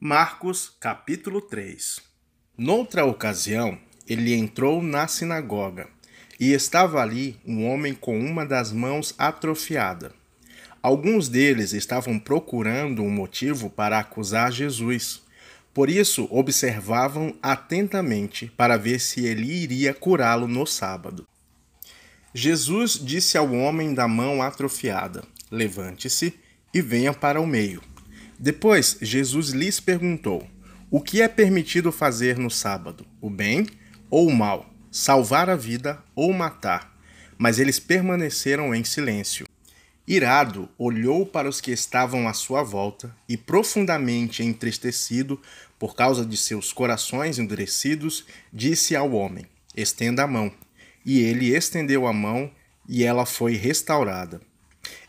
Marcos, capítulo 3. Noutra ocasião, ele entrou na sinagoga, e estava ali um homem com uma das mãos atrofiada. Alguns deles estavam procurando um motivo para acusar Jesus. Por isso, observavam atentamente para ver se ele iria curá-lo no sábado. Jesus disse ao homem da mão atrofiada: "Levante-se e venha para o meio." Depois, Jesus lhes perguntou: "O que é permitido fazer no sábado? O bem ou o mal? Salvar a vida ou matar?" Mas eles permaneceram em silêncio. Irado, olhou para os que estavam à sua volta e, profundamente entristecido por causa de seus corações endurecidos, disse ao homem: "Estenda a mão." E ele estendeu a mão e ela foi restaurada.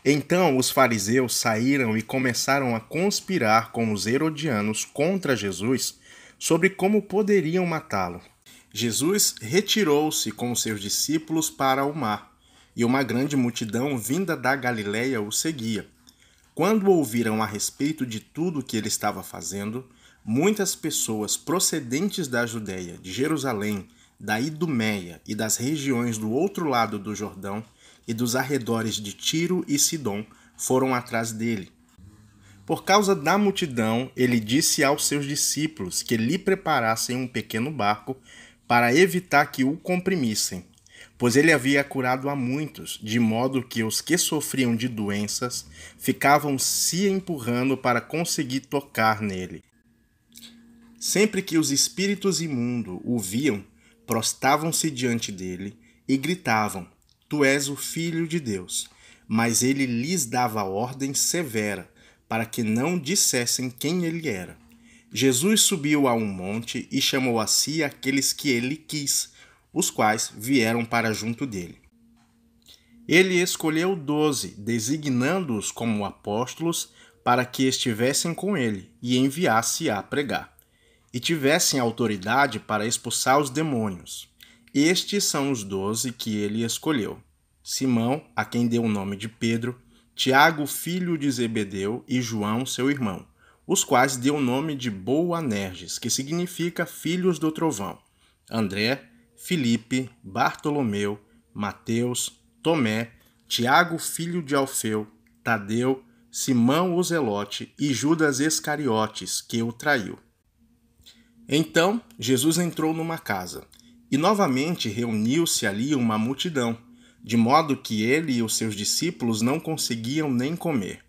Então os fariseus saíram e começaram a conspirar com os herodianos contra Jesus sobre como poderiam matá-lo. Jesus retirou-se com os seus discípulos para o mar, e uma grande multidão vinda da Galiléia o seguia. Quando ouviram a respeito de tudo o que ele estava fazendo, muitas pessoas procedentes da Judéia, de Jerusalém, da Idumeia e das regiões do outro lado do Jordão e dos arredores de Tiro e Sidom foram atrás dele. Por causa da multidão, ele disse aos seus discípulos que lhe preparassem um pequeno barco para evitar que o comprimissem, pois ele havia curado a muitos, de modo que os que sofriam de doenças ficavam se empurrando para conseguir tocar nele. Sempre que os espíritos imundos o viam, prostravam-se diante dele e gritavam: "Tu és o Filho de Deus." Mas ele lhes dava ordem severa para que não dissessem quem ele era. Jesus subiu a um monte e chamou a si aqueles que ele quis, os quais vieram para junto dele. Ele escolheu 12, designando-os como apóstolos, para que estivessem com ele e enviasse a pregar, e tivessem autoridade para expulsar os demônios. Estes são os 12 que ele escolheu: Simão, a quem deu o nome de Pedro, Tiago, filho de Zebedeu, e João, seu irmão, os quais deu o nome de Boanerges, que significa filhos do trovão, André, Filipe, Bartolomeu, Mateus, Tomé, Tiago, filho de Alfeu, Tadeu, Simão o Zelote e Judas Iscariotes, que o traiu. Então Jesus entrou numa casa, e novamente reuniu-se ali uma multidão, de modo que ele e os seus discípulos não conseguiam nem comer.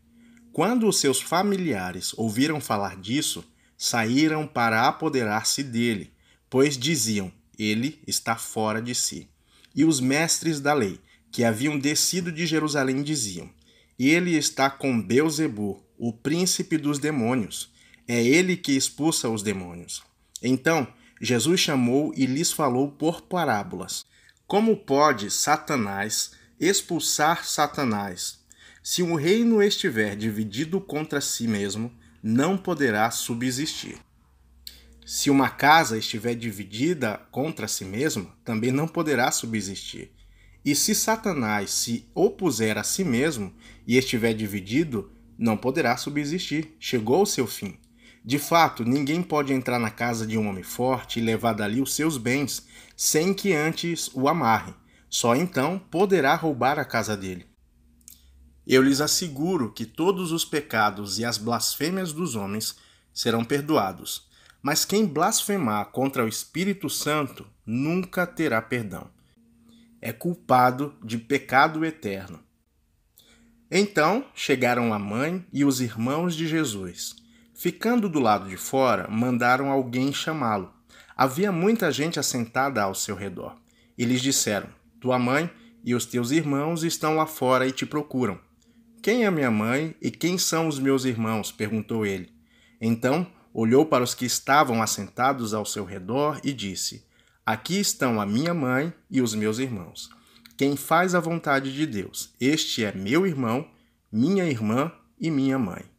Quando os seus familiares ouviram falar disso, saíram para apoderar-se dele, pois diziam: "Ele está fora de si." E os mestres da lei, que haviam descido de Jerusalém, diziam: "Ele está com Beelzebu, o príncipe dos demônios. É ele que expulsa os demônios." Então Jesus chamou e lhes falou por parábolas: "Como pode Satanás expulsar Satanás? Se um reino estiver dividido contra si mesmo, não poderá subsistir. Se uma casa estiver dividida contra si mesma, também não poderá subsistir. E se Satanás se opuser a si mesmo e estiver dividido, não poderá subsistir. Chegou o seu fim. De fato, ninguém pode entrar na casa de um homem forte e levar dali os seus bens, sem que antes o amarre. Só então poderá roubar a casa dele. Eu lhes asseguro que todos os pecados e as blasfêmias dos homens serão perdoados, mas quem blasfemar contra o Espírito Santo nunca terá perdão. É culpado de pecado eterno." Então chegaram a mãe e os irmãos de Jesus. Ficando do lado de fora, mandaram alguém chamá-lo. Havia muita gente assentada ao seu redor. E lhes disseram: "Tua mãe e os teus irmãos estão lá fora e te procuram." "Quem é minha mãe e quem são os meus irmãos?" perguntou ele. Então olhou para os que estavam assentados ao seu redor e disse: "Aqui estão a minha mãe e os meus irmãos. Quem faz a vontade de Deus, este é meu irmão, minha irmã e minha mãe."